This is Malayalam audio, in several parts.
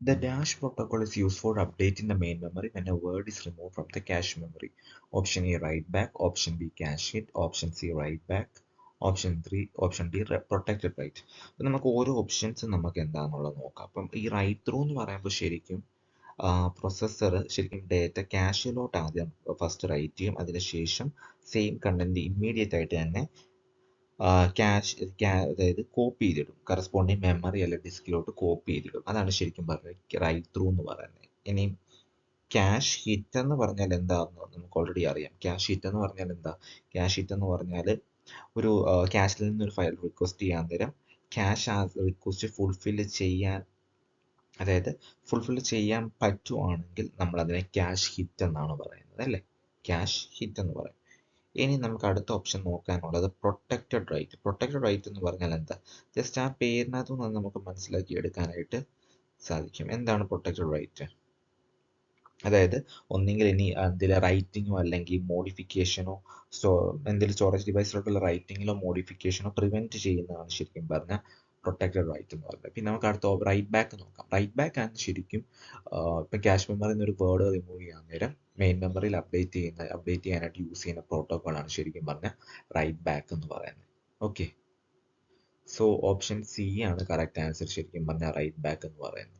The dash protocol is used for updating the main memory when a word is removed from the cache memory. Option A write back, option B cache hit, option C write back, option D protected write. അപ്പം നമുക്ക് ഓരോ ഓപ്ഷൻസും നമുക്ക് എന്താണെന്നുള്ളത് നോക്കാം. അപ്പം ഈ റൈറ്റ് ത്രൂ എന്ന് പറയുമ്പോൾ ശരിക്കും പ്രൊസസ്സർ ശരിക്കും ഡേറ്റ ക്യാഷിലോട്ട് ആദ്യം ഫസ്റ്റ് റൈറ്റ് ചെയ്യും, അതിനുശേഷം സെയിം കണ്ടന്റ് ഇമ്മീഡിയറ്റ് ആയിട്ട് തന്നെ അതായത് കോപ്പി ചെയ്തിടും, കറസ്പോണ്ടിങ് മെമ്മറി അല്ലെ ഡിസ്കിലോട്ട് കോപ്പി ചെയ്തിടും. അതാണ് ശരിക്കും പറഞ്ഞത് റൈറ്റ് ത്രൂ എന്ന് പറയുന്നത്. ഇനി ക്യാഷ് ഹിറ്റ് എന്ന് പറഞ്ഞാൽ എന്താണെന്ന് നമുക്ക് ഓൾറെഡി അറിയാം. ക്യാഷ് ഹിറ്റ് എന്ന് പറഞ്ഞാൽ എന്താ? ക്യാഷ് ഹിറ്റ് എന്ന് പറഞ്ഞാൽ ഒരു ക്യാഷിൽ നിന്നൊരു ഫയൽ റിക്വസ്റ്റ് ചെയ്യാൻ നേരം ക്യാഷ് ആ റിക്വസ്റ്റ് ഫുൾഫിൽ ചെയ്യാൻ പറ്റുവാണെങ്കിൽ നമ്മൾ അതിനെ ക്യാഷ് ഹിറ്റ് എന്നാണ് പറയുന്നത് അല്ലേ? ക്യാഷ് ഹിറ്റ് എന്ന് പറയും. ഇനി നമുക്ക് അടുത്ത ഓപ്ഷൻ നോക്കാനുള്ളത് പ്രൊട്ടക്റ്റഡ് റൈറ്റ്. പ്രൊട്ടക്റ്റഡ് റൈറ്റ് എന്ന് പറഞ്ഞാൽ എന്താ? ജസ്റ്റ് ആ പേരിനകത്തു നിന്ന് നമുക്ക് മനസ്സിലാക്കി എടുക്കാനായിട്ട് സാധിക്കും. എന്താണ് പ്രൊട്ടക്റ്റഡ് റൈറ്റ്? അതായത് ഒന്നെങ്കിൽ ഇനി എന്തെങ്കിലും റൈറ്റിങ്ങോ അല്ലെങ്കിൽ മോഡിഫിക്കേഷനോ എന്തെങ്കിലും സ്റ്റോറേജ് ഡിവൈസിലോട്ടുള്ള റൈറ്റിങ്ങിലോ മോഡിഫിക്കേഷനോ പ്രിവെന്റ് ചെയ്യുന്നതാണ് ശരിക്കും പറഞ്ഞാൽ പ്രൊട്ടക്റ്റഡ് റൈറ്റ് എന്ന് പറയുന്നത്. പിന്നെ നമുക്ക് അടുത്ത റൈറ്റ് ബാക്ക് നോക്കാം. റൈറ്റ് ബാക്ക് ആണ് ശരിക്കും ഇപ്പം ക്യാഷ് മെമ്മറിയിൽ നിന്ന് ഒരു വേർഡ് റിമൂവ് ചെയ്യാൻ നേരം മെയിൻ മെമ്മറിയിൽ അപ്ഡേറ്റ് ചെയ്യാനായിട്ട് യൂസ് ചെയ്യുന്ന പ്രോട്ടോകോളാണ് ശരിക്കും പറഞ്ഞാൽ റൈറ്റ് ബാക്ക് എന്ന് പറയുന്നത്. ഓക്കെ, സോ ഓപ്ഷൻ സി ആണ് കറക്റ്റ് ആൻസർ ശരിക്കും പറഞ്ഞാൽ റൈറ്റ് ബാക്ക് എന്ന് പറയുന്നത്.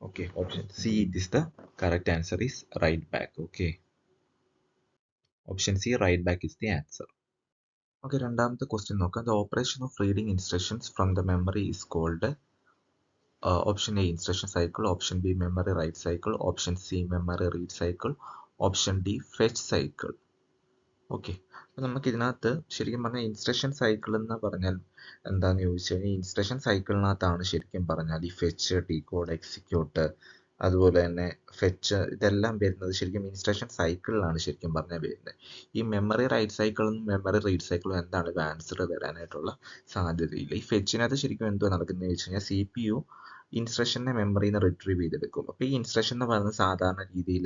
Okay, option C it is the correct answer is right back. Okay, option C right back is the answer. Okay, രണ്ടാമത്തെ ക്വസ്റ്റ്യൻ നോക്കാം. The operation of reading instructions from the memory is called option A instruction cycle, option B memory write cycle, option C memory read cycle, option D fetch cycle. Okay, അപ്പം നമുക്ക് ഇതിനകത്ത് ശരിക്കും പറഞ്ഞാൽ ഇൻസ്ട്രക്ഷൻ സൈക്കിൾ എന്ന് പറഞ്ഞാൽ എന്താണെന്ന് ചോദിച്ചു കഴിഞ്ഞാൽ ഇൻസ്ട്രക്ഷൻ സൈക്കിളിനകത്താണ് ശരിക്കും പറഞ്ഞാൽ ഈ ഫെച്ച്, ഡീകോഡ്, എക്സിക്യൂട്ട്, അതുപോലെ തന്നെ ഫെച്ച് ഇതെല്ലാം വരുന്നത് ശരിക്കും ഇൻസ്ട്രക്ഷൻ സൈക്കിളിലാണ് ശരിക്കും പറഞ്ഞാൽ വരുന്നത്. ഈ മെമ്മറി റൈറ്റ് സൈക്കിളും മെമ്മറി റീഡ് സൈക്കിളും എന്താണ് ഇത് ആൻസർ വരാനായിട്ടുള്ള സാധ്യതയില്ല. ഈ ഫെച്ചിനകത്ത് ശരിക്കും എന്തോ നടക്കുന്നത് വെച്ച് കഴിഞ്ഞാൽ CPU ഇൻസ്ട്രക്ഷനെ മെമ്മറിയിൽ നിന്ന് റിട്രീവ് ചെയ്തെടുക്കും. അപ്പോൾ ഈ ഇൻസ്ട്രക്ഷൻ എന്ന് പറയുന്നത് സാധാരണ രീതിയിൽ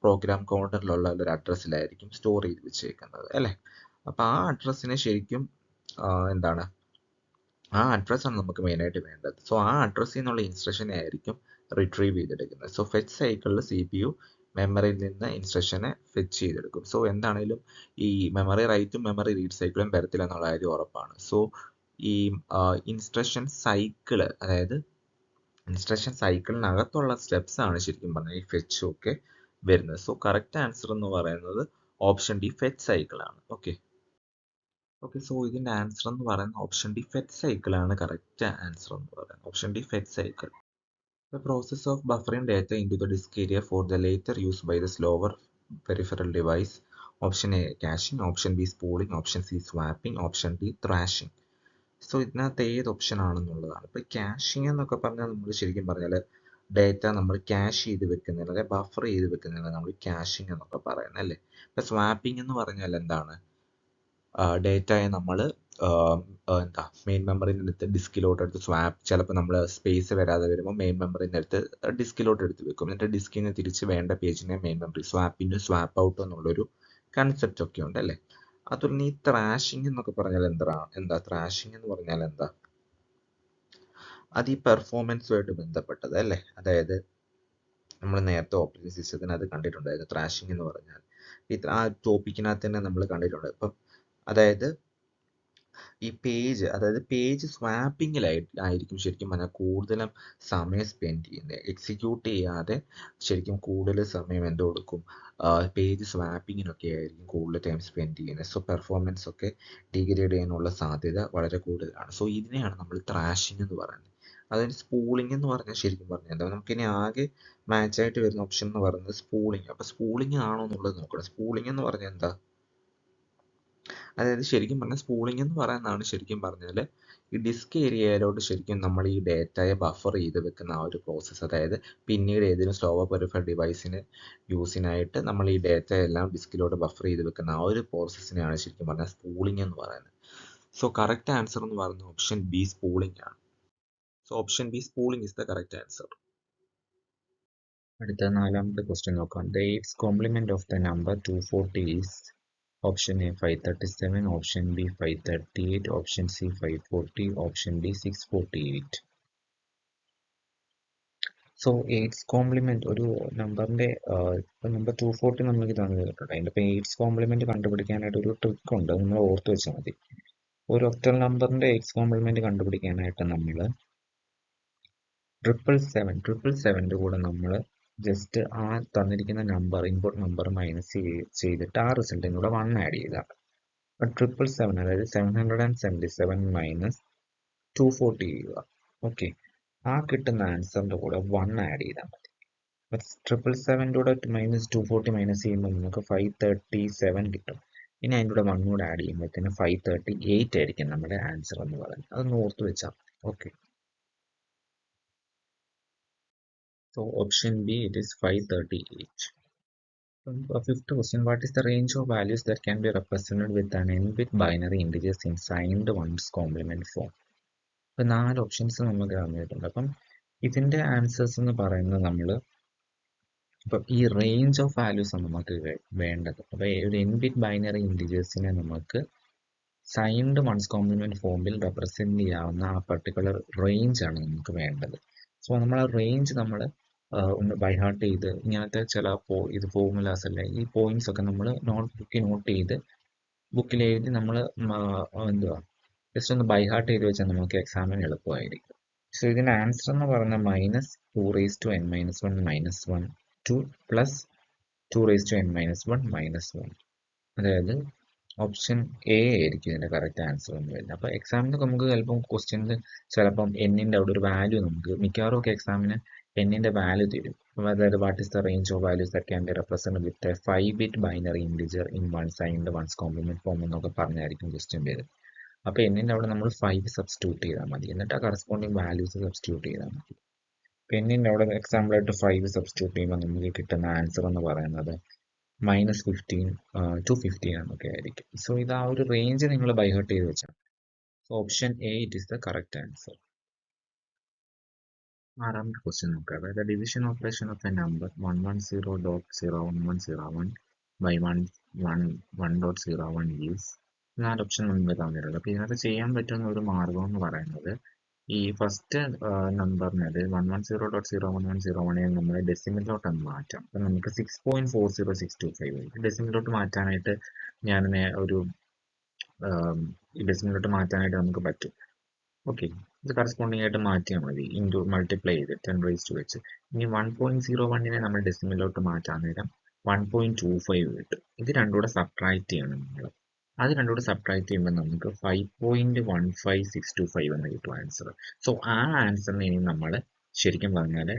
പ്രോഗ്രാം കൗണ്ടറിലുള്ള ഒരു അഡ്രസ്സിലായിരിക്കും സ്റ്റോർ ചെയ്ത് വെച്ചേക്കുന്നത് അല്ലേ? അപ്പോൾ ആ അഡ്രസ്സിനെ ശരിക്കും എന്താണ് ആ അഡ്രസ്സാണ് നമുക്ക് മെയിനായിട്ട് വേണ്ടത്. സോ ആ അഡ്രസ്സിൽ നിന്നുള്ള ഇൻസ്ട്രക്ഷനെ ആയിരിക്കും റിട്രീവ് ചെയ്തെടുക്കുന്നത്. സോ ഫെച്ച് സൈക്കിളിൽ CPU മെമ്മറിയിൽ നിന്ന് ഇൻസ്ട്രക്ഷനെ ഫെച്ച് ചെയ്തെടുക്കും. സോ എന്താണേലും ഈ മെമ്മറി റൈറ്റും മെമ്മറി റീഡ് സൈക്കിളും വരത്തില്ല എന്നുള്ള കാര്യം ഉറപ്പാണ്. സോ ഈ ഇൻസ്ട്രക്ഷൻ സൈക്കിള്, അതായത് ഇൻസ്ട്രക്ഷൻ സൈക്കിളിനകത്തുള്ള സ്റ്റെപ്സ് ആണ് ശരിക്കും പറഞ്ഞാൽ ഈ ഫെച്ചും ഒക്കെ വരുന്നത്. സോ കറക്റ്റ് ആൻസർ എന്ന് പറയുന്നത് ഓപ്ഷൻ ഡി ഫെച്ച് സൈക്കിൾ ആണ്. ഓക്കെ, സോ ഇതിന്റെ ആൻസർ എന്ന് പറയുന്നത് ഓപ്ഷൻ ഡി ഫെച്ച് സൈക്കിൾ ആണ് കറക്റ്റ് ആൻസർ എന്ന് പറയുന്നത്. Option D fetch cycle. The process of buffering data into the disk area for the later use by the slower peripheral device. Option A caching, option B spooling, option C swapping, option D thrashing. So ഇതിനകത്ത് ഏത് ഓപ്ഷൻ ആണെന്നുള്ളതാണ്. ഇപ്പോൾ ക്യാഷിംഗ് എന്നൊക്കെ പറഞ്ഞാൽ നമ്മൾ ശരിക്കും പറഞ്ഞാൽ ഡേറ്റ നമ്മൾ ക്യാഷ് ചെയ്ത് വെക്കുന്നതിന് അല്ലെ ബഫർ ചെയ്ത് വെക്കുന്നതിന് നമ്മൾ ക്യാഷിംഗ് എന്നൊക്കെ പറയുന്നത് അല്ലേ? ഇപ്പം സ്വാപ്പിംഗ് എന്ന് പറഞ്ഞാൽ എന്താണ്? ഡേറ്റയെ നമ്മൾ എന്താ മെയിൻ മെമ്മറിയിൽ നിന്നെടുത്ത് ഡിസ്കിലോട്ട് എടുത്ത് ചിലപ്പോൾ നമ്മൾ സ്പേസ് വരാതെ വരുമ്പോൾ മെയിൻ മെമ്മറിയിൽ നിന്നെടുത്ത് ഡിസ്കിലോട്ട് എടുത്ത് വെക്കും. എന്നിട്ട് ഡിസ്കിൽ നിന്ന് തിരിച്ച് വേണ്ട പേജിനെ main memory swap swap out എന്നുള്ളൊരു കൺസെപ്റ്റ് ഒക്കെ ഉണ്ട് അല്ലേ? അതുപോലെ ഈ ത്രാഷിംഗ് എന്നൊക്കെ പറഞ്ഞാൽ എന്താ ത്രാഷിംഗ് എന്ന് പറഞ്ഞാൽ എന്താ? അത് ഈ പെർഫോമൻസുമായിട്ട് ബന്ധപ്പെട്ടത് അല്ലേ? അതായത് നമ്മൾ നേരത്തെ ഓപ്പറേറ്റിംഗ് സിസ്റ്റത്തിന് അത് കണ്ടിട്ടുണ്ടായിരുന്നു ത്രാഷിംഗ് എന്ന് പറഞ്ഞാൽ. ആ ടോപ്പിക്കിനകത്ത് തന്നെ നമ്മൾ കണ്ടിട്ടുണ്ട്. ഇപ്പം അതായത് ഈ പേജ് സ്വാപ്പിങ്ങിലായിരിക്കും ശരിക്കും പറഞ്ഞാൽ കൂടുതലും സമയം സ്പെൻഡ് ചെയ്യുന്നത്. എക്സിക്യൂട്ട് ചെയ്യാതെ ശരിക്കും കൂടുതൽ സമയം എന്ത് കൊടുക്കും? പേജ് സ്വാപ്പിങ്ങിനൊക്കെ ആയിരിക്കും കൂടുതൽ ടൈം സ്പെൻഡ് ചെയ്യുന്നത്. സോ പെർഫോമൻസ് ഒക്കെ ഡിഗ്രേഡ് ചെയ്യാനുള്ള സാധ്യത വളരെ കൂടുതലാണ്. സോ ഇതിനെയാണ് നമ്മൾ ത്രാഷിംഗ് എന്ന് പറയുന്നത്. അതായത് സ്പൂളിംഗ് എന്ന് പറഞ്ഞാൽ ശരിക്കും പറഞ്ഞാൽ എന്താ? നമുക്കിനി ആകെ മാച്ചായിട്ട് വരുന്ന ഓപ്ഷൻ എന്ന് പറയുന്നത് സ്പൂളിംഗ്. അപ്പോൾ സ്പൂളിംഗ് ആണോ എന്നുള്ളത് നോക്കണം. സ്പൂളിംഗ് എന്ന് പറഞ്ഞാൽ എന്താ? അതായത് ശരിക്കും പറഞ്ഞാൽ സ്പൂളിംഗ് എന്ന് പറയുന്നതാണ് ശരിക്കും പറഞ്ഞാൽ ഈ ഡിസ്ക് ഏരിയയിലോട്ട് ശരിക്കും നമ്മൾ ഈ ഡേറ്റയെ ബഫർ ചെയ്ത് വെക്കുന്ന ആ ഒരു പ്രോസസ്സ്. അതായത് പിന്നീട് ഏതെങ്കിലും സ്ലോവർ പെരിഫറൽ ഡിവൈസിന് യൂസിനായിട്ട് നമ്മൾ ഈ ഡേറ്റ എല്ലാം ഡിസ്കിലോട്ട് ബഫർ ചെയ്ത് വെക്കുന്ന ആ ഒരു പ്രോസസ്സിനെയാണ് ശരിക്കും പറഞ്ഞാൽ സ്പൂളിംഗ് എന്ന് പറയുന്നത്. സോ കറക്റ്റ് ആൻസർ എന്ന് പറയുന്നത് ഓപ്ഷൻ ബി സ്പൂളിംഗ് ആണ്. So option B spooling is the correct answer. അടുത്ത നാലാമത്തെ ക്വസ്റ്റ്യൻ നോക്കാം. The eighth complement of the number 240 is option A 537, option B 538, option C 540, option D 648. So eight's complement ഒരു നമ്പറിന്റെ നമ്പർ 240 നമുക്ക് തന്നിട്ടുണ്ട്. അതിന്റെ ഇപ്പൊ എയ്റ്റ്സ് കോംപ്ലിമെന്റ് കണ്ടുപിടിക്കാനായിട്ട് ഒരു ട്രിക്ക് ഉണ്ട്, അത് നമ്മൾ ഓർത്ത് വെച്ചാൽ മതി. ഒരു ഒക്ടൽ നമ്പറിന്റെ എയ്റ്റ്സ് കോംപ്ലിമെന്റ് കണ്ടുപിടിക്കാനായിട്ട് നമ്മൾ 777 കൂടെ നമ്മൾ ജസ്റ്റ് ആ തന്നിരിക്കുന്ന നമ്പർ ഇൻപുട്ട് നമ്പർ മൈനസ് ചെയ്തിട്ട് ആ റിസൾട്ടിൻ്റെ കൂടെ 1 ആഡ് ചെയ്താൽ 777 അതായത് 777 മൈനസ് 240 ചെയ്യുക. ഓക്കെ, ആ കിട്ടുന്ന ആൻസറിന്റെ കൂടെ 1 ആഡ് ചെയ്താൽ മതി. 777 കൂടെ മൈനസ് 240 മൈനസ് ചെയ്യുമ്പോൾ നമുക്ക് 537 കിട്ടും. ഇനി അതിൻ്റെ കൂടെ 1 കൂടെ ആഡ് ചെയ്യുമ്പോഴത്തേന് 538 ആയിരിക്കും നമ്മുടെ ആൻസർ എന്ന് പറയുന്നത്. അതൊന്ന് ഓർത്ത് വെച്ചാൽ okay. So option B, it is 538. Fifth question, what is the range of values that can be represented with an n-bit binary integers in signed ones complement form? ഇപ്പൊ 4 ഓപ്ഷൻസ് നമുക്ക് തന്നിട്ടുണ്ട്. അപ്പം ഇതിന്റെ ആൻസേഴ്സ് എന്ന് പറയുന്നത് നമ്മൾ ഇപ്പം ഈ റേഞ്ച് ഓഫ് വാല്യൂസ് ആണ് നമുക്ക് വേണ്ടത്. അപ്പൊ ഒരു n-bit ബൈനറി ഇൻറ്റിജേഴ്സിനെ നമുക്ക് സൈൻഡ് വൺസ് കോംപ്ലിമെന്റ് ഫോമിൽ റെപ്രസെന്റ് ചെയ്യാവുന്ന ആ പർട്ടിക്കുലർ റേഞ്ച് ആണ് നമുക്ക് വേണ്ടത്. സോ നമ്മൾ ആ റേഞ്ച് നമ്മൾ ഒന്ന് ബൈ ഹാർട്ട് ചെയ്ത് ഇങ്ങനത്തെ ചില ഇത് ഫോർമുലാസ് അല്ലെ ഈ പോയിന്റ്സ് ഒക്കെ നമ്മൾ നോട്ട് ചെയ്ത് ബുക്കിൽ എഴുതി നമ്മൾ എന്തുവാ ജസ്റ്റ് ഒന്ന് ബൈ ഹാർട്ട് ചെയ്ത് വെച്ചാൽ നമുക്ക് എക്സാമിന് എളുപ്പമായിരിക്കും. സോ ഇതിന്റെ ആൻസർ എന്ന് പറയുന്നത് -2n-1 -1 2 പ്ലസ് 2n-1 -1. അതായത് ഓപ്ഷൻ എ ആയിരിക്കും ഇതിന്റെ കറക്റ്റ് ആൻസർ എന്ന് വരുന്നത്. അപ്പൊ എക്സാമിന് നമുക്ക് ചിലപ്പം ക്വസ്റ്റ്യൻസ് ചിലപ്പം എന്നിന്റെ അവിടെ ഒരു വാല്യൂ നമുക്ക് മിക്കവാറും ഒക്കെ എക്സാമിന് എന്നിന്റെ വാല്യൂ തരും. അതായത് what is the range of values that can be represent with a 5-bit binary integer in one signed one's complement form എന്നൊക്കെ പറഞ്ഞായിരിക്കും ക്വസ്റ്റ്യൻ വരുന്നത്. അപ്പൊ എന്നിന്റെ അവിടെ നമ്മൾ 5 സബ്സ്റ്റിറ്റ്യൂട്ട് ചെയ്താൽ മതി, എന്നിട്ട് ആ കറസ്പോണ്ടിങ് വാല്യൂസ് സബ്സ്റ്റിറ്റ്യൂട്ട് ചെയ്താൽ മതി. എന്നിന്റെ അവിടെ എക്സാമ്പിൾ ആയിട്ട് 5 സബ്സ്റ്റിറ്റ്യൂട്ട് ചെയ്യുമ്പോൾ നമുക്ക് കിട്ടുന്ന ആൻസർ എന്ന് പറയുന്നത് -15 215 എന്നൊക്കെ ആയിരിക്കും. സോ ഇത് ആ ഒരു റേഞ്ച് നിങ്ങൾ ബൈ ഹാർട്ട് ചെയ്ത് വെച്ചാൽ option A it is the correct answer. ആറാമത്തെ ക്വസ്റ്റ്യൻ നോക്കാം. അതായത് division operation of a number 110.01101 by 111.01 is 4 option മുൻപ് തന്നിട്ടുള്ളത്. അപ്പൊ ഇതിനകത്ത് ചെയ്യാൻ പറ്റുന്ന ഒരു മാർഗം എന്ന് പറയുന്നത് ഈ ഫസ്റ്റ് നമ്പറിനെ അത് 110.01101 നമ്മൾ ഡെസിമലിലോട്ടൊന്ന് മാറ്റാം. അപ്പം നമുക്ക് 6.40625 ഡെസിമലിലോട്ട് മാറ്റാനായിട്ട് ഞാൻ ഒരു ഡെസിമലിലോട്ട് മാറ്റാനായിട്ട് നമുക്ക് പറ്റും. ഓക്കെ, ഇത് കറസ്പോണ്ടിങ് ആയിട്ട് മാറ്റിയാൽ മതി, ഇൻറ്റു മൾട്ടിപ്ലൈ ചെയ്ത് 10 വെച്ച്. ഇനി 1.01 നമ്മൾ ഡെസിമലിലോട്ട് മാറ്റാൻ നേരം 1.25 കിട്ടും. ഇത് രണ്ടും കൂടെ സബ്ട്രാക്ട് ചെയ്യണം നമ്മൾ. അത് രണ്ടും കൂടെ സബ്ട്രാക്ട് ചെയ്യുമ്പോൾ നമുക്ക് 5.15625 എന്ന് കിട്ടും ആൻസർ. സോ ആ ആൻസറിനെ ഇനി നമ്മൾ ശരിക്കും പറഞ്ഞാൽ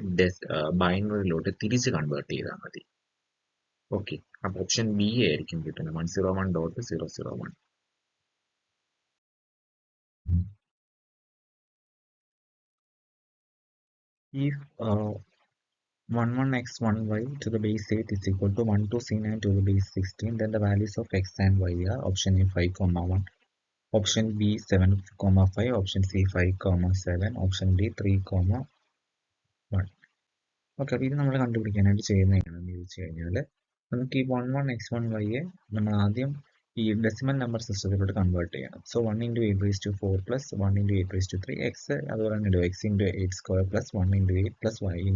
ബൈനറിയിലോട്ട് തിരിച്ച് കൺവേർട്ട് ചെയ്താൽ മതി. ഓക്കെ, അപ്പൊ ഓപ്ഷൻ ബി ആയിരിക്കും കിട്ടുന്നത് 101.001. If 11x1y to the base 8 is equal to 12c9 to the base 16, then the values of x and y are option A 5,1, option B 7,5, option C 5,7, option D 3,1. Okay, അപ്പോൾ ഇത് നമ്മൾ കണ്ടുപിടിക്കാനായിട്ട് ചെയ്യുന്നത് എങ്ങനെയാണെന്ന് ചോദിച്ചു കഴിഞ്ഞാൽ നമുക്ക് ഈ 11x1y നമ്മൾ ആദ്യം ഈ ഡെസിമൽ നമ്പർ സിസ്റ്റത്തിലോട്ട് കൺവേർട്ട് ചെയ്യണം. സോ 1 × 8⁴ പ്ലസ് 1 × 8⁵ എക്സ് അതുപോലെ തന്നെ ഇടും x × 8² plus 1 × 8 plus y ×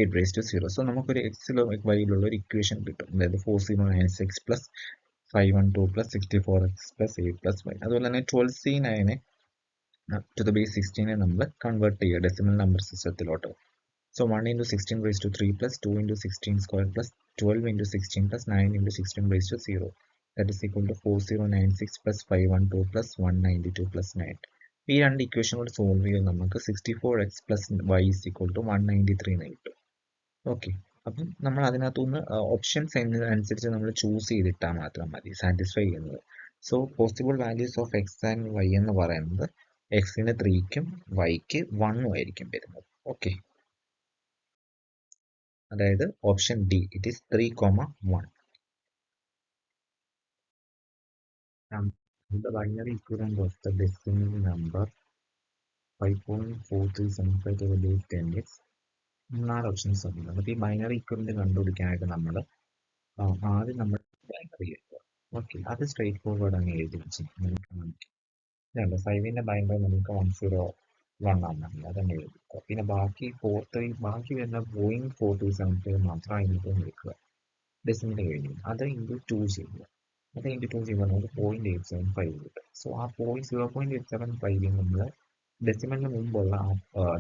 8⁻0. So നമുക്കൊരു എക്സിലോ വൈയിലുള്ള ഒരു ഇക്വേഷൻ കിട്ടും. അതായത് 4096 plus 512 plus 64x plus 8 plus y. അതുപോലെ തന്നെ 12c9 ടു ദ ബേസ് 16 നമ്മൾ കൺവേർട്ട് ചെയ്യുക decimal number സിസ്റ്റത്തിലോട്ട്. So 1 × 16⁻³ plus 2 × 16² plus 12 × 16 plus 9 × 16⁻0. That is equal to 4096 plus 512 plus 192 plus 9. ഈ രണ്ട് ഇക്വേഷൻ കൂടെ സോൾവ് ചെയ്യുമ്പോൾ നമുക്ക് 64x plus y is equal to 193 എന്ന് കിട്ടും. ഓക്കെ, അപ്പം നമ്മൾ അതിനകത്തുനിന്ന് ഓപ്ഷൻസ് അനുസരിച്ച് നമ്മൾ ചൂസ് ചെയ്തിട്ടാൽ മാത്രം മതി സാറ്റിസ്ഫൈ ചെയ്യുന്നത്. So possible values of X and Y എന്ന് പറയുന്നത് എക്സിന് 3ക്കും വൈക്ക് 1ഉം ആയിരിക്കും വരുന്നത്. ഓക്കെ, അതായത് option D it is 3,1. The binary equivalent of the decimal number 5.4375 to the base 10 is 4 options ഉണ്ട്. നമുക്ക് ഈ ബൈനറി ഇക്വലന്റ് കണ്ടുപിടിക്കാനായിട്ട് നമ്മൾ ആദ്യം നമ്മൾ ബൈനറി എഴുതുക. ഓക്കെ, അത് സ്ട്രേറ്റ് ഫോർവേഡ് അങ്ങ് എഴുതി വെച്ചിട്ടുണ്ട്. 5ന്റെ ബൈനറി നമുക്ക് 101 ആണ്, അതന്നെ എഴുതി. പിന്നെ ബാക്കി ബാക്കി വരുന്ന 0.4275 മാത്രം അതിനകത്ത് എടുക്കുക, ഡെസിമൽ കഴിഞ്ഞു അത് ഇൻറ്റു 2 ചെയ്യുക. അത് ഇൻറ്റു 2 ചെയ്യുമ്പോൾ നമുക്ക് 0.875 കിട്ടും. സോ ആ 0.875 നമ്മൾ ഡെസിമലിന് മുമ്പുള്ള ആ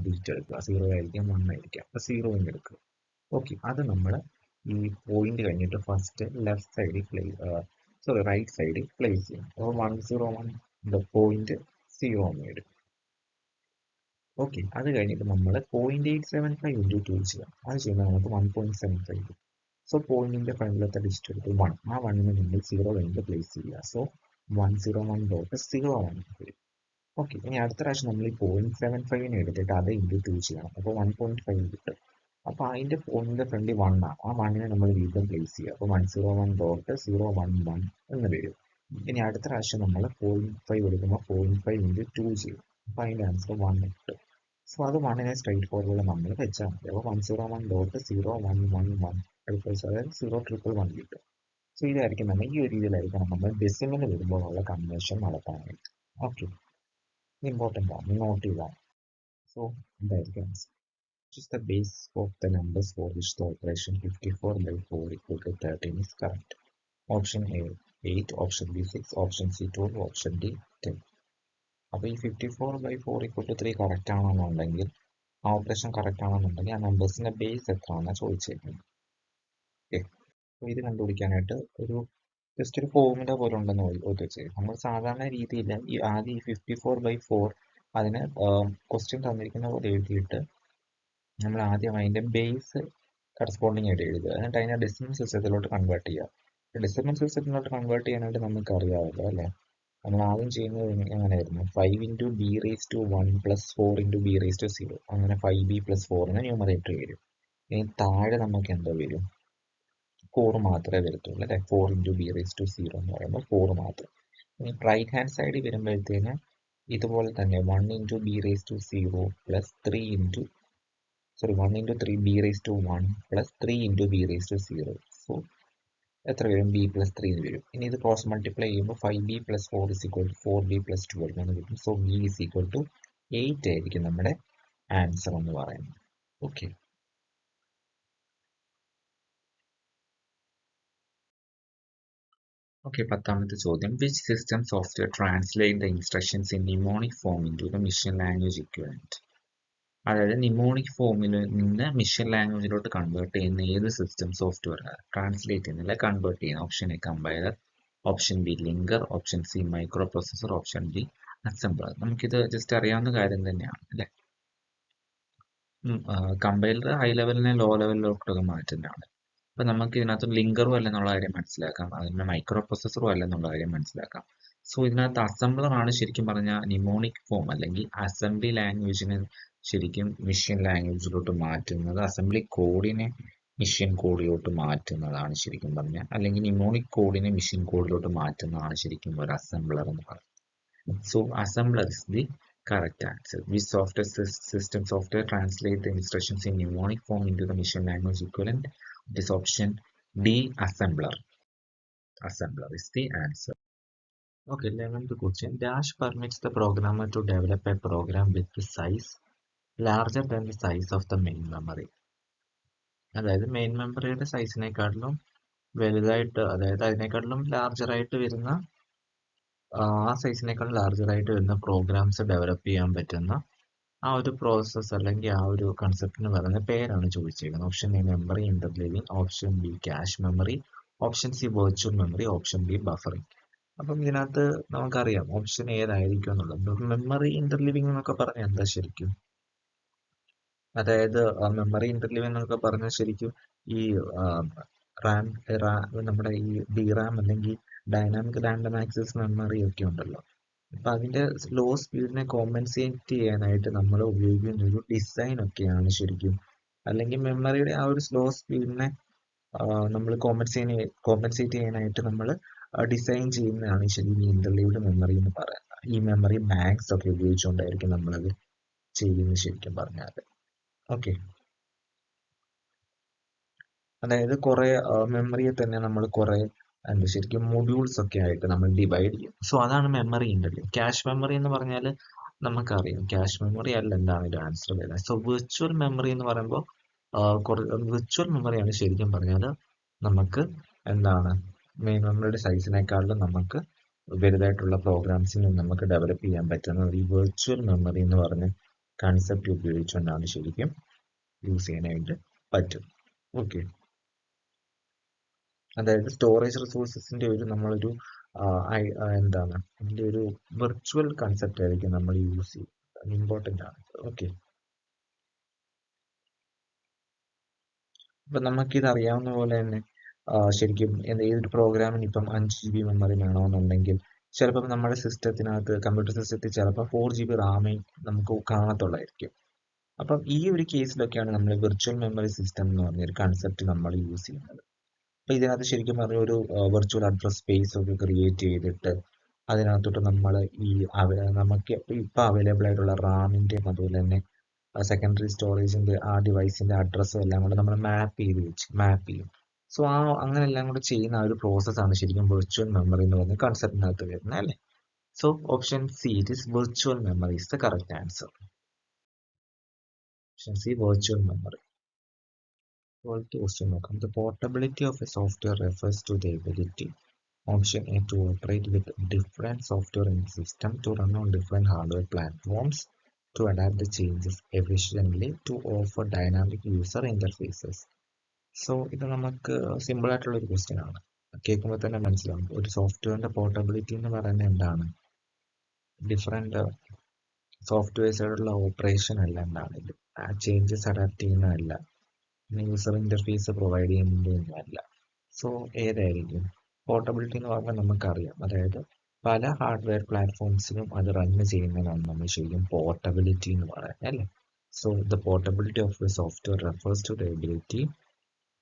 ഡിജിറ്റ് എടുക്കുക. 0 ആയിരിക്കാം 1 ആയിരിക്കാം, അപ്പോൾ 0 എന്ന് എടുക്കുക. ഓക്കെ, അത് നമ്മൾ ഈ പോയിന്റ് കഴിഞ്ഞിട്ട് ഫസ്റ്റ് ലെഫ്റ്റ് സൈഡിൽ റൈറ്റ് സൈഡിൽ പ്ലേസ് ചെയ്യണം. അപ്പോൾ 101.0 എന്ന് വരും. ഓക്കെ, അത് കഴിഞ്ഞിട്ട് നമ്മൾ 0.875 ഇൻറ്റു 2 ചെയ്യാം. അത് ചെയ്യുമ്പോൾ നമുക്ക് 1.75 കിട്ടും. സോ പോയിന്റിന്റെ ഫ്രണ്ടിലത്തെ ഡിജിറ്റ് എടുത്ത് 1, ആ 1ന് നമ്മൾ 0 കഴിഞ്ഞിട്ട് പ്ലേസ് ചെയ്യുക. സോ 101.01 വരും. ഓക്കെ, ഇനി അടുത്ത പ്രാവശ്യം നമ്മൾ ഈ 0.75 എടുത്തിട്ട് അത് ഇൻറ്റു 2 ചെയ്യണം. അപ്പോൾ 1.5 കിട്ടും. അപ്പോൾ അതിന്റെ പോയിന്റിന്റെ ഫ്രണ്ടിൽ 1 ആണ്, ആ 1നെ നമ്മൾ വീണ്ടും പ്ലേസ് ചെയ്യുക. അപ്പോൾ 101.011 എന്ന് വരും. ഇനി അടുത്ത പ്രാവശ്യം നമ്മൾ 0.5 എടുക്കുമ്പോൾ 0.5 ഇൻറ്റു 2 ചെയ്യും. അപ്പോൾ അതിന്റെ ആൻസർ 1 കിട്ടും. സോ അത് 1നെ സ്ട്രൈറ്റ് ഫോർവേഡ് നമ്മൾ വെച്ചാൽ മതി. അപ്പോൾ 101.0111 അതായത് 011 കിട്ടും. സോ ഇതായിരിക്കും നമ്മൾ ഈ ഒരു രീതിയിലായിരിക്കണം നമ്മൾ ഡെസിമൽ വരുമ്പോഴുള്ള കൺവേർഷൻ നടത്താനായിട്ട്. ഓക്കെ, ഇമ്പോർട്ടൻ്റ് ആണ്, നോട്ട് ചെയ്താൽ. സോ ഇതായിരിക്കും answer. Which is the base of the numbers for which the operation 54/4 equal to 13 is correct? Option A 8, option B 6, option C 12, option D 10. അപ്പോൾ ഈ 54/4 equal to 3 കറക്റ്റ് ആണെന്നുണ്ടെങ്കിൽ, ആ ഓപ്പറേഷൻ കറക്റ്റ് ആണെന്നുണ്ടെങ്കിൽ ആ നമ്പേഴ്സിന്റെ ബേസ് എത്രയാണെന്ന് ചോദിച്ചേക്കുന്നത്. ഓക്കെ, അപ്പോൾ ഇത് കണ്ടുപിടിക്കാനായിട്ട് ജസ്റ്റ് ഒരു ഫോർമുല പോലെ ഉണ്ടെന്ന് വെച്ച് നമ്മൾ സാധാരണ രീതിയിൽ ആദ്യം ഈ 54/4 അതിന് ക്വസ്റ്റ്യൻ തന്നിരിക്കുന്ന പോലെ എഴുതിയിട്ട് നമ്മൾ ആദ്യം അതിന്റെ ബേസ് കറസ്പോണ്ടിങ് ആയിട്ട് എഴുതുക. എന്നിട്ട് അതിനെ ഡെസിമൽ സിസ്റ്റത്തിലോട്ട് കൺവേർട്ട് ചെയ്യുക. ഡെസിമൽ സിസ്റ്റത്തിലോട്ട് കൺവേർട്ട് ചെയ്യാനായിട്ട് നമുക്ക് അറിയാമല്ലോ അല്ലേ. നമ്മൾ ആദ്യം ചെയ്യുന്നത് എങ്ങനെയായിരുന്നു? 5 into B raise to 1 plus 4 into B raise to 0, അങ്ങനെ 5b പ്ലസ് 4 എന്ന് ന്യൂമറേറ്റർ വരും. ഇനി താഴെ നമുക്ക് എന്തോ വരും? 4 മാത്രമേ വരത്തുള്ളൂ അല്ലേ. 4 ഇൻറ്റു ബി റേസ് ടു 0 എന്ന് പറയുമ്പോൾ 4 മാത്രം. ഇനി റൈറ്റ് ഹാൻഡ് സൈഡിൽ വരുമ്പോഴത്തേന് ഇതുപോലെ തന്നെ 1 into B raise to 0 plus 1 into 3b raise to 1 plus 3 into B raise to 0. So എത്ര വരും? b പ്ലസ് 3 എന്ന് വരും. ഇനി ഇത് ക്രോസ് മൾട്ടിപ്ലൈ ചെയ്യുമ്പോൾ 5b plus 4 is equal to 4b plus 12 എന്ന് കിട്ടും. So b is equal to 8 ആയിരിക്കും നമ്മുടെ ആൻസർ എന്ന് പറയുന്നത്. ഓക്കെ, പത്താമത്തെ ചോദ്യം. Which system software translate the instructions in mnemonic form into the machine language equivalent? അതായത് നിമോണിക് ഫോമിൽ നിന്ന് മെഷീൻ ലാംഗ്വേജിലോട്ട് കൺവേർട്ട് ചെയ്യുന്ന ഏത് സിസ്റ്റം സോഫ്റ്റ്വെയർ ട്രാൻസ്ലേറ്റ് ചെയ്യുന്നില്ല, കൺവേർട്ട് ചെയ്യുന്ന? Option A compiler, option B linker, option C micro processor, option D assembler. നമുക്കിത് ജസ്റ്റ് അറിയാവുന്ന കാര്യം തന്നെയാണ് അല്ലേ. കമ്പൈലർ ഹൈ ലെവലിനെ ലോ ലെവലിലോട്ടൊക്കെ മാറ്റുന്നതാണ്. അപ്പൊ നമുക്ക് ഇതിനകത്ത് ലിങ്കറും അല്ലെന്നുള്ള കാര്യം മനസ്സിലാക്കാം, അതിന് മൈക്രോ പ്രോസസറും അല്ലെന്നുള്ള കാര്യം മനസ്സിലാക്കാം. സോ ഇതിനകത്ത് അസംബ്ലർ ആണ് ശരിക്കും പറഞ്ഞാൽ നിമോണിക് ഫോം അല്ലെങ്കിൽ അസംബ്ലി ലാംഗ്വേജിനെ ശരിക്കും മെഷീൻ ലാംഗ്വേജിലോട്ട് മാറ്റുന്നത്, അസംബ്ലി കോഡിനെ മെഷീൻ കോഡിലോട്ട് മാറ്റുന്നതാണ് ശരിക്കും പറഞ്ഞാൽ, അല്ലെങ്കിൽ നിമോണിക് കോഡിനെ മെഷീൻ കോഡിലോട്ട് മാറ്റുന്നതാണ് ശരിക്കും ഒരു അസംബ്ലർ എന്ന് പറയുന്നത്. So assembler is the correct answer. Which system software translate the instructions in mnemonic form into the machine language equivalent? It is option D, assembler. Assembler is the answer. Okay, 11th question. Dash permits the programmer to develop a program with the size larger than the size of the main memory. അതായത് മെയിൻ മെമ്മറിയുടെ സൈസിനെക്കാട്ടിലും വലുതായിട്ട്, അതായത് അതിനെക്കാട്ടിലും ലാർജറായിട്ട് വരുന്ന ആ സൈസിനേക്കാൾ ലാർജറായിട്ട് വരുന്ന പ്രോഗ്രാംസ് ഡെവലപ്പ് ചെയ്യാൻ പറ്റുന്ന ആ ഒരു പ്രോസസ്സ് അല്ലെങ്കിൽ ആ ഒരു കൺസെപ്റ്റിന് പറയുന്ന പേരാണ് ചോദിച്ചേക്കുന്നത്. Option A memory interleaving, option B cache memory, option C virtual memory, option B buffering. അപ്പം ഇതിനകത്ത് നമുക്കറിയാം ഓപ്ഷൻ ഏതായിരിക്കും എന്നുള്ളത്. മെമ്മറി ഇന്റർലീവിംഗ് എന്നൊക്കെ പറഞ്ഞാൽ എന്താ ശരിക്കും? അതായത് മെമ്മറി ഇന്റർലീവിംഗ് എന്നൊക്കെ പറഞ്ഞാൽ ശരിക്കും ഈ റാം നമ്മുടെ ഈ ഡി റാം അല്ലെങ്കിൽ ഡൈനാമിക് റാൻഡം ആക്സസ് മെമ്മറി ഒക്കെ ഉണ്ടല്ലോ. അപ്പൊ അതിന്റെ സ്ലോ സ്പീഡിനെ കോമ്പൻസേറ്റ് ചെയ്യാനായിട്ട് നമ്മൾ ഉപയോഗിക്കുന്ന ഒരു ഡിസൈൻ ഒക്കെയാണ് ശരിക്കും, അല്ലെങ്കിൽ മെമ്മറിയുടെ ആ ഒരു സ്ലോ സ്പീഡിനെ നമ്മൾ കോമ്പൻസേറ്റ് ചെയ്യാനായിട്ട് നമ്മൾ ഡിസൈൻ ചെയ്യുന്നതാണ് ശരിക്കും ഇന്റർലീവ്ഡ് മെമ്മറി എന്ന് പറയുന്നത്. ഈ മെമ്മറി ബാങ്ക്സ് ഒക്കെ ഉപയോഗിച്ചുകൊണ്ടായിരിക്കും നമ്മളത് ചെയ്യുന്നത് ശരിക്കും പറഞ്ഞാൽ. ഓക്കെ, അതായത് കുറെ മെമ്മറിയെ തന്നെ നമ്മൾ കുറെ എന്താ ശരിക്കും മൊഡ്യൂൾസ് ഒക്കെ ആയിട്ട് നമ്മൾ ഡിവൈഡ് ചെയ്യും. സോ അതാണ് മെമ്മറി ഇന്റർലീവ്. ക്യാഷ് മെമ്മറി എന്ന് പറഞ്ഞാൽ നമുക്കറിയാം ക്യാഷ് മെമ്മറി അല്ല എന്താണ് ഒരു ആൻസർ വരുന്നത്. സോ വിർച്വൽ മെമ്മറി എന്ന് പറയുമ്പോൾ വിർച്വൽ മെമ്മറിയാണ് ശരിക്കും പറഞ്ഞാൽ നമുക്ക് എന്താണ് മെയിൻ മെമ്മറിയുടെ സൈസിനേക്കാളും നമുക്ക് വലുതായിട്ടുള്ള പ്രോഗ്രാംസിന് നമുക്ക് ഡെവലപ്പ് ചെയ്യാൻ പറ്റുന്ന ഈ വിർച്വൽ മെമ്മറി എന്ന് പറഞ്ഞ കൺസെപ്റ്റ് ഉപയോഗിച്ചുകൊണ്ടാണ് ശരിക്കും യൂസ് ചെയ്യാനായിട്ട് പറ്റും. ഓക്കെ, അതായത് സ്റ്റോറേജ് റിസോഴ്സസിന്റെ ഒരു നമ്മളൊരു എന്താണ് അതിന്റെ ഒരു വിർച്വൽ കൺസെപ്റ്റ് ആയിരിക്കും നമ്മൾ യൂസ് ചെയ്യുന്നത്. ഇമ്പോർട്ടൻ്റ് ആണ്. ഓക്കെ, അപ്പൊ നമുക്കിത് അറിയാവുന്ന പോലെ തന്നെ ശരിക്കും ഏതൊരു പ്രോഗ്രാമിന് ഇപ്പം 5 GB മെമ്മറി വേണമെന്നുണ്ടെങ്കിൽ ചിലപ്പോൾ നമ്മുടെ സിസ്റ്റത്തിനകത്ത് കമ്പ്യൂട്ടർ സിസ്റ്റത്തിൽ ചിലപ്പോൾ 4 GB റാമേ നമുക്ക് കാണത്തുള്ളായിരിക്കും. അപ്പം ഈ ഒരു കേസിലൊക്കെയാണ് നമ്മൾ വിർച്വൽ മെമ്മറി സിസ്റ്റം എന്ന് പറഞ്ഞൊരു കൺസെപ്റ്റ് നമ്മൾ യൂസ് ചെയ്യുന്നത്. അപ്പൊ ഇതിനകത്ത് ശരിക്കും പറഞ്ഞ ഒരു വിർച്വൽ അഡ്രസ് സ്പേസ് ഒക്കെ ക്രിയേറ്റ് ചെയ്തിട്ട് അതിനകത്തോട്ട് നമ്മൾ ഈ നമുക്ക് ഇപ്പൊ അവൈലബിൾ ആയിട്ടുള്ള റാമിന്റെയും അതുപോലെ തന്നെ സെക്കൻഡറി സ്റ്റോറേജിന്റെ ആ ഡിവൈസിന്റെ അഡ്രസ്സും എല്ലാം കൂടെ നമ്മൾ മാപ്പ് ചെയ്യും. സോ അങ്ങനെ എല്ലാം കൂടെ ചെയ്യുന്ന ആ ഒരു പ്രോസസ്സാണ് ശരിക്കും വിർച്വൽ മെമ്മറി എന്ന് പറഞ്ഞ കൺസെപ്റ്റിനകത്ത് വരുന്നത് അല്ലേ. So option C, it is virtual memory is the correct answer. Option C, virtual memory. Question നോക്കാം. The portability of a software refers to the ability, option A, to operate with different software in the system, to run on different hardware platforms, to adapt the changes efficiently, to offer dynamic user interfaces. So ഇത് നമുക്ക് സിമ്പിൾ ആയിട്ടുള്ള ഒരു ക്വസ്റ്റ്യൻ ആണ്. കേൾക്കുമ്പോൾ തന്നെ മനസ്സിലാവും ഒരു സോഫ്റ്റ്വെയറിന്റെ പോർട്ടബിലിറ്റി എന്ന് പറയുന്നത് എന്താണ്, ഡിഫറെന്റ് സോഫ്റ്റ്വെയർസിലുള്ള ഓപ്പറേഷൻ അല്ല, എന്താണ് ചേഞ്ചസ് അഡാപ്റ്റ് ചെയ്യുന്നതല്ല, യൂസർ ഇന്റർഫേസ് പ്രൊവൈഡ് ചെയ്യുന്നതൊന്നുമല്ല. സോ ഏതായിരിക്കും പോർട്ടബിലിറ്റി എന്ന് പറഞ്ഞാൽ നമുക്കറിയാം, അതായത് പല ഹാർഡ്വെയർ പ്ലാറ്റ്ഫോംസിലും അത് റൺ ചെയ്യുന്നതാണ് നമ്മൾ ശരിക്കും പോർട്ടബിലിറ്റി എന്ന് പറയുന്നത് അല്ലേ. So the portability of the software refers to the ability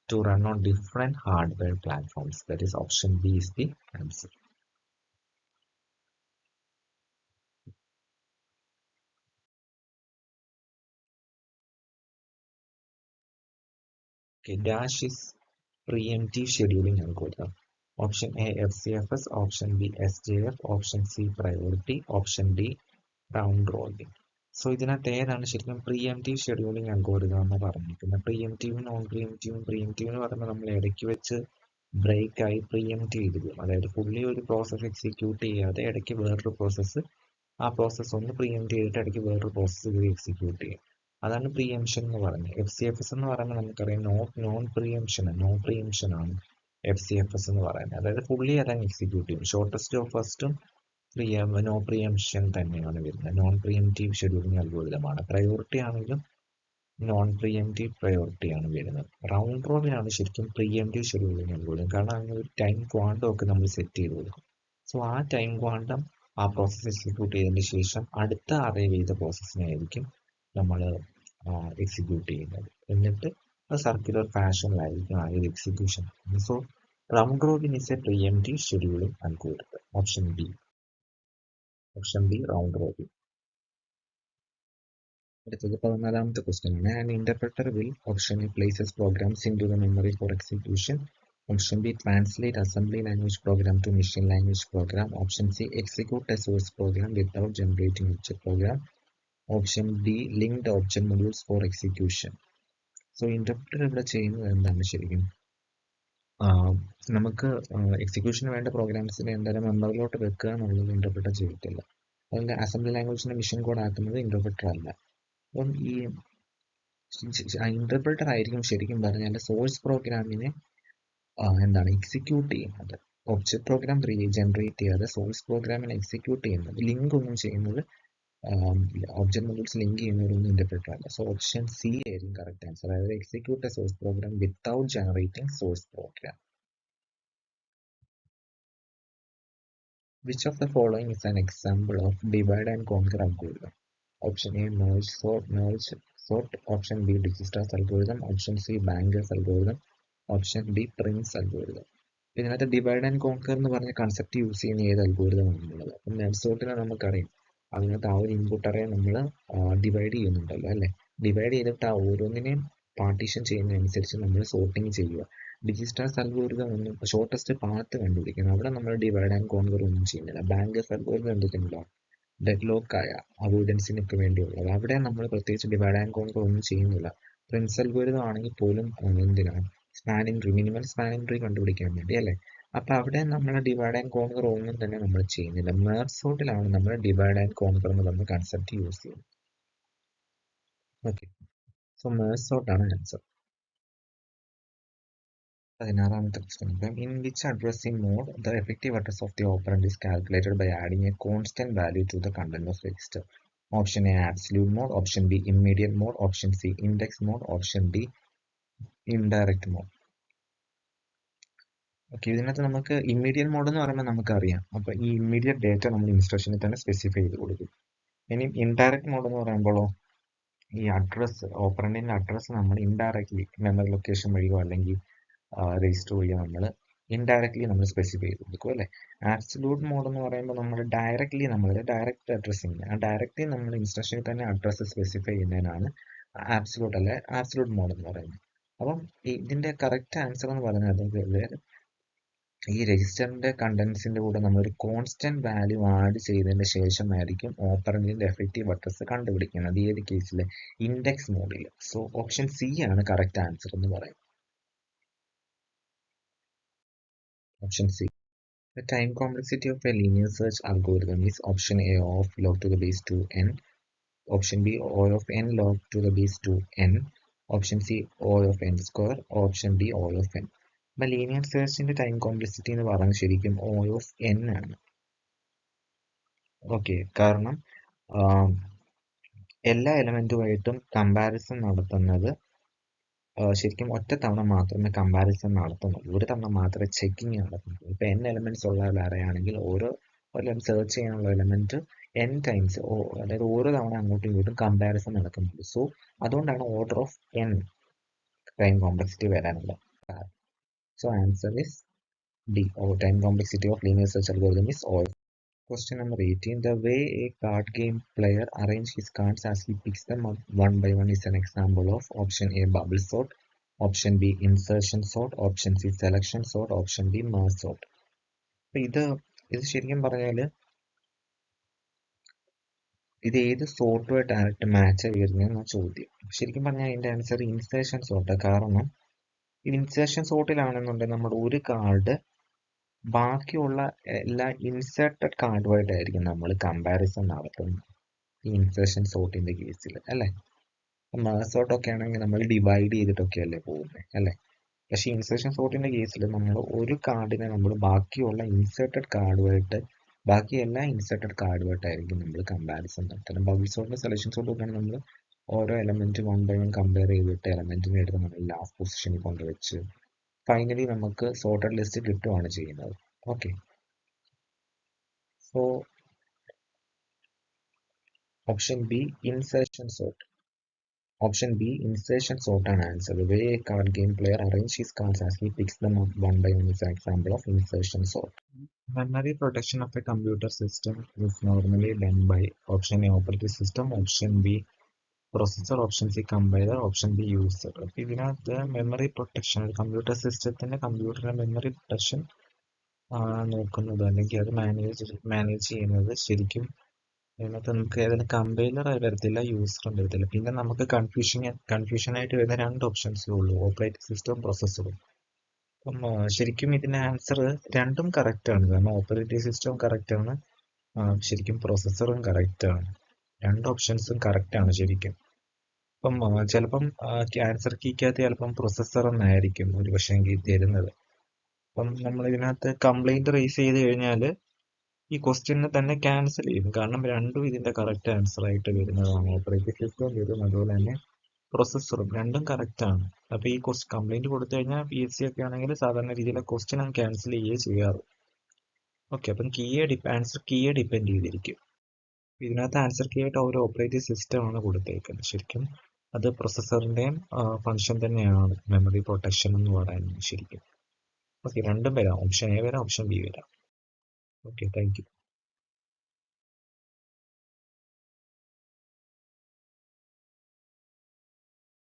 to run on different hardware platforms. That is option B is the answer. Okay, Dash is preemptive scheduling algorithm. Option A, FCFS, option B, SJF, option C, priority, option D, round robin. So ഇതിനകത്ത് ഏതാണ് ശരിക്കും പ്രീഎംറ്റീവ് ഷെഡ്യൂളിംഗ് അൽഗോരിതം എന്ന് പറഞ്ഞിരിക്കുന്നത്. പ്രീഎംറ്റീവും നോൺ പ്രീഎംറ്റീവ് എന്ന് പറയുമ്പോൾ നമ്മൾ ഇടയ്ക്ക് വെച്ച് ബ്രേക്ക് ആയി പ്രീഎംറ്റീവ് ചെയ്തിരിക്കും, അതായത് ഫുള്ളി ഒരു പ്രോസസ്സ് എക്സിക്യൂട്ട് ചെയ്യാതെ ഇടയ്ക്ക് വേറൊരു പ്രോസസ്സ് ആ പ്രോസസ്സ് ഒന്ന് പ്രീഎംറ്റ് ചെയ്തിട്ട് ഇടയ്ക്ക് വേറൊരു പ്രോസസ്സ് ഇത് എക്സിക്യൂട്ട് ചെയ്യും. അതാണ് പ്രീഎംഷൻ എന്ന് പറയുന്നത്. FCFS എന്ന് പറയുമ്പോൾ നമുക്കറിയാം നോ പ്രീഎംഷൻ ആണ് FCFS എന്ന് പറയുന്നത്. അതായത് ഫുള്ളി അതങ്ങ് എക്സിക്യൂട്ട് ചെയ്യും. ഷോർട്ടസ്റ്റ് ഓഫ് ഫസ്റ്റും നോ പ്രീഎംഷൻ തന്നെയാണ് വരുന്നത്. നോൺ പ്രീഎംറ്റീവ് ഷെഡ്യൂളിംഗ് അൽഗോരിതമാണ്. പ്രയോറിറ്റി ആണെങ്കിലും നോൺ പ്രീഎംറ്റീവ് പ്രയോറിറ്റി ആണ് വരുന്നത്. റൗണ്ട് റോബിൻ ആണ് ശരിക്കും പ്രീഎംറ്റീവ് ഷെഡ്യൂളിംഗ് അൽഗോരിതം. കാരണം അങ്ങനെ ഒരു ടൈം ക്വാണ്ടം ഒക്കെ നമ്മൾ സെറ്റ് ചെയ്ത് കൊടുക്കും. സോ ആ ടൈം ക്വാണ്ടം ആ പ്രോസസ്സ് എക്സിക്യൂട്ട് ചെയ്തതിന് ശേഷം അടുത്ത അറൈവ് ചെയ്ത പ്രോസസ്സിനായിരിക്കും നമ്മൾ എക്സിക്യൂട്ട് ചെയ്യുന്നത്. എന്നിട്ട് സർക്കുലർ ഫാഷനിലായിരിക്കും ആ ഒരു execution. So round robin is a preemptive scheduling algorithm. Option B, round robin. അടുത്തത് 14ാമത്തെ ക്വസ്റ്റ്യൻ ആണ്. An interpreter will option A places programs in to the memory for execution, option B translate assembly language program to machine language program, option C execute a source program without generating object program, option D linked object modules for execution. So interpreter ഇവിടെ ചെയ്യുന്നത് എന്താണ് ശരിക്കും, നമുക്ക് എക്സിക്യൂഷന് വേണ്ട പ്രോഗ്രാംസിനെ എന്തായാലും മെമ്മറിയിലോട്ട് വെക്കുക എന്നുള്ളത് ഇന്റർപ്രറ്റർ ചെയ്തിട്ടില്ല. അതുകൊണ്ട് അസംബ്ലി ലാംഗ്വേജിനെ മെഷീൻ കോഡ് ആക്കുന്നത് ഇന്റർപ്രറ്റർ അല്ല. അപ്പം ഈ ഇന്റർപ്രറ്റർ ആയിരിക്കും ശരിക്കും പറഞ്ഞാൽ സോഴ്സ് പ്രോഗ്രാമിനെ എന്താണ് എക്സിക്യൂട്ട് ചെയ്യുന്നത്. ഒബ്ജക്ട് പ്രോഗ്രാം ജനറേറ്റ് ചെയ്യാതെ സോഴ്സ് പ്രോഗ്രാമിനെ എക്സിക്യൂട്ട് ചെയ്യുന്നത്, ലിങ്ക് ഒന്നും ചെയ്യുന്നത്, ഒബ്ജക്ട് മൊഡ്യൂൾസ് ലിങ്ക് ചെയ്യുന്നവരൊന്നും ഇന്റർപ്രറ്റർ അല്ല. സോ ഓപ്ഷൻ സി ആയിരിക്കും കറക്റ്റ് ആൻസർ, അതായത് execute a source program without generating source programme. Which of the following is an example of divide and conquer algorithm? Option A, merge sort, option B, Dijista's algorithm, option C, Banger's algorithm, option D, Prince algorithm. ഇതിനകത്ത് ഡിവൈഡ് ആൻഡ് കോൺകർ എന്ന് പറഞ്ഞ കൺസെപ്റ്റ് യൂസ് ചെയ്യുന്ന ഏത് അൽഗോരിതം ആണുള്ളത്. അപ്പം മെർജ് സോർട്ടിനെ നമുക്കറിയാം, അതിനകത്ത് ആ ഒരു ഇൻപുട്ട് അറേ നമ്മൾ ഡിവൈഡ് ചെയ്യുന്നുണ്ടല്ലോ അല്ലേ. ഡിവൈഡ് ചെയ്തിട്ട് ആ ഓരോന്നിനെയും പാർട്ടീഷൻ ചെയ്യുന്നതനുസരിച്ച് നമ്മൾ സോർട്ടിങ് ചെയ്യുക. ഡിജിസ്റ്റാസ് അൽഗോരിതം ഒന്നും ഷോർട്ടസ്റ്റ് പാത്ത് കണ്ടുപിടിക്കുന്നത്, അവിടെ നമ്മൾ ഡിവൈഡ് ആൻഡ് കോൺകർ ഒന്നും ചെയ്യുന്നില്ല. ബാങ്കേഴ്സ് അൽഗോരിതം എന്തൊക്കെയുണ്ടോ ഡെഡ് ലോക്ക് ആയ അവോയ്ഡൻസിനൊക്കെ വേണ്ടിയുള്ളത്. അവിടെ നമ്മൾ പ്രത്യേകിച്ച് ഡിവൈഡ് ആൻഡ് കോൺകർ ഒന്നും ചെയ്യുന്നില്ല. പ്രിൻസ് അൽഗോരിതം ആണെങ്കിൽ പോലും എന്തിനാണ് spanning tree, minimum spanning tree കണ്ടുപിടിക്കാൻ വേണ്ടി അല്ലേ. അപ്പൊ അവിടെ നമ്മൾ ഡിവൈഡ് ആൻഡ് കോൺകർ ഒന്നും തന്നെ നമ്മൾ ചെയ്യുന്നില്ല. മെർജ് സോർട്ടിലാണ് നമ്മൾ ഡിവൈഡ് ആൻഡ് കോൺകർ എന്ന് പറഞ്ഞ കൺസെപ്റ്റ് യൂസ് ചെയ്യുന്നത്. ഓക്കെ, സോ മെർജ് സോർട്ടാണ് ആൻസർ. 16ാമത്തെ question. In which addressing mode the effective address of the operand is calculated by adding a constant value to the content of register? Option A absolute mode, option B immediate mode, option C index mode, option D indirect mode. Okay, ഇതിനകത്ത് നമുക്ക് ഇമ്മീഡിയറ്റ് മോഡ് എന്ന് പറയുമ്പോൾ നമുക്കറിയാം. അപ്പൊ ഈ ഇമ്മീഡിയറ്റ് ഡേറ്റ നമ്മൾ ഇൻസ്ട്രക്ഷനിൽ തന്നെ സ്പെസിഫൈ ചെയ്ത് കൊടുക്കും. ഇനി ഇൻഡയറക്റ്റ് മോഡ് എന്ന് പറയുമ്പോഴോ ഈ അഡ്രസ്, ഓപ്പറൻഡിന്റെ അഡ്രസ് നമ്മൾ ഇൻഡയറക്ട്ലി മെമ്മറി ലൊക്കേഷൻ വഴിയോ അല്ലെങ്കിൽ രജിസ്റ്റർ വഴിയോ നമ്മൾ ഇൻഡയറക്ട്ലി നമ്മൾ സ്പെസിഫൈ ചെയ്ത് കൊടുക്കും അല്ലേ. ആബ്സലൂട്ട് മോഡ് എന്ന് പറയുമ്പോൾ നമ്മൾ ഡയറക്ട്ലി ഡയറക്റ്റ് അഡ്രസ്സിങ്, ആ ഡയറക്റ്റ്ലി നമ്മൾ ഇൻസ്ട്രക്ഷനിൽ തന്നെ അഡ്രസ്സ് സ്പെസിഫൈ ചെയ്യുന്നതിനാണ് ആബ്സലൂട്ട് അല്ലെ ആബ്സലൂട്ട് മോഡ് എന്ന് പറയുന്നത്. അപ്പം ഇതിന്റെ കറക്റ്റ് ആൻസർ എന്ന് പറയുന്നത് ഈ രജിസ്റ്ററിന്റെ കണ്ടന്റ്സിന്റെ കൂടെ നമ്മളൊരു കോൺസ്റ്റന്റ് വാല്യൂ ആഡ് ചെയ്തതിന് ശേഷമായിരിക്കും ഓപ്പറൻഡിന്റെ എഫക്റ്റീവ് അഡ്രസ് കണ്ടുപിടിക്കുന്നത്. ഏത് കേസിൽ? ഇൻഡെക്സ് മോഡിൽ. സോ ഓപ്ഷൻ സി ആണ് കറക്റ്റ് ആൻസർ എന്ന് പറയുന്നത്. Option C. The time complexity of a linear search algorithm is option A of log to the base 2n, option B O of n log to the base 2n, option C O of n square, option D O of n. അപ്പൊ ലീനിയർ സെർച്ചിന്റെ ടൈം കോംപ്ലക്സിറ്റി എന്ന് പറഞ്ഞാൽ ശരിക്കും O of n ആണ്. ഓക്കെ, കാരണം എല്ലാ എലമെന്റുമായിട്ടും കമ്പാരിസൺ നടത്തുന്നത് ശരിക്കും ഒറ്റ തവണ മാത്രമേ കമ്പാരിസൺ നടത്തുന്നുള്ളൂ. ഒരു തവണ മാത്രമേ ചെക്കിങ് നടത്തുന്നുള്ളൂ. ഇപ്പൊ n എലമെന്റ്സ് ഉള്ള ഒരു അറേ ആണെങ്കിൽ ഓരോ സെർച്ച് ചെയ്യാനുള്ള എലമെന്റ് n ടൈംസ്, അതായത് ഓരോ തവണ അങ്ങോട്ടും ഇങ്ങോട്ടും കമ്പാരിസൺ നടക്കുന്നുള്ളൂ. സോ അതുകൊണ്ടാണ് order of n time complexity വരാനുള്ളത്. So answer is D. Time complexity of linear search algorithm is O. Question number 18. The way a card game player arranges his cards as he picks them up one by one is an example of option A bubble sort, option B insertion sort, option C selection sort, option D merge sort. ഇത് ശരിക്കും പറഞ്ഞാല് ഇത് ഏത് സോർട്ടുമായിട്ട് ഡയറക്റ്റ് മാച്ച് വരുന്നതെന്ന ചോദ്യം. ശരിക്കും പറഞ്ഞാൽ അതിന്റെ ആൻസർ ഇൻസേർഷൻ സോർട്ട്. കാരണം ഇൻസേർഷൻ സോർട്ടിലാണെന്നുണ്ടെങ്കിൽ നമ്മൾ ഒരു കാർഡ് ബാക്കിയുള്ള എല്ലാ ഇൻസേർട്ടഡ് കാർഡുമായിട്ടായിരിക്കും നമ്മൾ കമ്പാരിസൺ നടത്തുന്നത് ഈ ഇൻസേർഷൻ സോർട്ടിന്റെ കേസിൽ അല്ലേ. മെർജ് സോർട്ട് ഒക്കെ ആണെങ്കിൽ നമ്മൾ ഡിവൈഡ് ചെയ്തിട്ടൊക്കെ അല്ലേ പോകുന്നത് അല്ലേ. പക്ഷെ ഇൻസേർഷൻ സോർട്ടിന്റെ കേസിൽ നമ്മൾ ഒരു കാർഡിനെ നമ്മൾ ബാക്കിയുള്ള ഇൻസേർട്ടഡ് കാർഡുമായിട്ട്, ബാക്കി എല്ലാ ഇൻസേർട്ടഡ് കാർഡുമായിട്ടായിരിക്കും നമ്മൾ കമ്പാരിസൺ നടത്തുന്നത്. ബബിൾ സോർട്ടും സെലക്ഷൻ സോർട്ടും ഒക്കെയാണ് നമ്മൾ ഓരോ element one by one compare ചെയ്തിട്ട് എലമെന്റിനെ എടുത്ത് നമ്മൾ ലാസ്റ്റ് പൊസിഷനിൽ കൊണ്ടുവച്ച് ഫൈനലി നമുക്ക് സോർട്ടഡ് ലിസ്റ്റ് കിട്ടുകയാണ് ചെയ്യുന്നത്. Okay, so option B insertion sort. Option B insertion sort ആണ് answer. The way a card game player arranges his cards as he picks them up one by one is an example of insertion sort. Memory protection of a computer system is normally done by option A operating system, option B processor, option C compiler, option D user. ഇതിനകത്ത് മെമ്മറി പ്രൊട്ടക്ഷൻ, കമ്പ്യൂട്ടർ സിസ്റ്റത്തിന്റെ കമ്പ്യൂട്ടറിന്റെ മെമ്മറി പ്രൊട്ടക്ഷൻ നോക്കുന്നത് അല്ലെങ്കിൽ അത് മാനേജ് ചെയ്യുന്നത് ശരിക്കും ഇതിനകത്ത് നമുക്ക് ഏതെങ്കിലും കമ്പൈലർ വരത്തില്ല, യൂസറും വരത്തില്ല. പിന്നെ നമുക്ക് കൺഫ്യൂഷൻ ആയിട്ട് വരുന്ന രണ്ട് ഓപ്ഷൻസേ ഉള്ളൂ, ഓപ്പറേറ്റിംഗ് സിസ്റ്റവും പ്രൊസസ്സറും. അപ്പം ശരിക്കും ഇതിന്റെ ആൻസർ രണ്ടും കറക്റ്റ് ആണ്. കാരണം ഓപ്പറേറ്റിംഗ് സിസ്റ്റവും കറക്റ്റ് ആണ്, ശരിക്കും പ്രൊസസ്സറും കറക്റ്റ് ആണ്. രണ്ട് ഓപ്ഷൻസും കറക്റ്റ് ആണ് ശരിക്കും. അപ്പം ചിലപ്പം ആൻസർ കീക്കകത്ത് ചിലപ്പം പ്രൊസസ്സർ എന്നായിരിക്കും ഒരു പക്ഷേ തരുന്നത്. അപ്പം നമ്മൾ ഇതിനകത്ത് കംപ്ലൈന്റ് റേസ് ചെയ്ത് കഴിഞ്ഞാൽ ഈ ക്വസ്റ്റ്യനെ തന്നെ ക്യാൻസൽ ചെയ്യും. കാരണം രണ്ടും ഇതിന്റെ കറക്റ്റ് ആൻസർ ആയിട്ട് വരുന്നതാണ്. ഓപ്പറേറ്റിംഗ് സിസ്റ്റവും വരും, അതുപോലെ തന്നെ പ്രൊസസ്സറും രണ്ടും കറക്റ്റ് ആണ്. അപ്പൊ ഈ കംപ്ലൈന്റ് കൊടുത്തു കഴിഞ്ഞാൽ PSC ഒക്കെ ആണെങ്കിൽ സാധാരണ രീതിയിലെ ക്വസ്റ്റ്യൻ ക്യാൻസൽ ചെയ്യുകയേ ചെയ്യാറ്. ഓക്കെ, അപ്പം ആൻസർ കീയെ ഡിപ്പെൻഡ് ചെയ്തിരിക്കും. ഇതിനകത്ത് ആൻസർ കീ ആയിട്ട് ഒരു ഓപ്പറേറ്റിംഗ് സിസ്റ്റം ആണ് കൊടുത്തേക്കുന്നത്. ശരിക്കും അത് പ്രൊസസ്സറിന്റെയും ഫംഗ്ഷൻ തന്നെയാണ് മെമ്മറി പ്രൊട്ടക്ഷൻ എന്ന് പറയുന്നത് ശരിക്കും. ഓക്കെ, രണ്ടും വരാം, ഓപ്ഷൻ എ വരാം, ഓപ്ഷൻ ബി വരാം. Okay, thank you.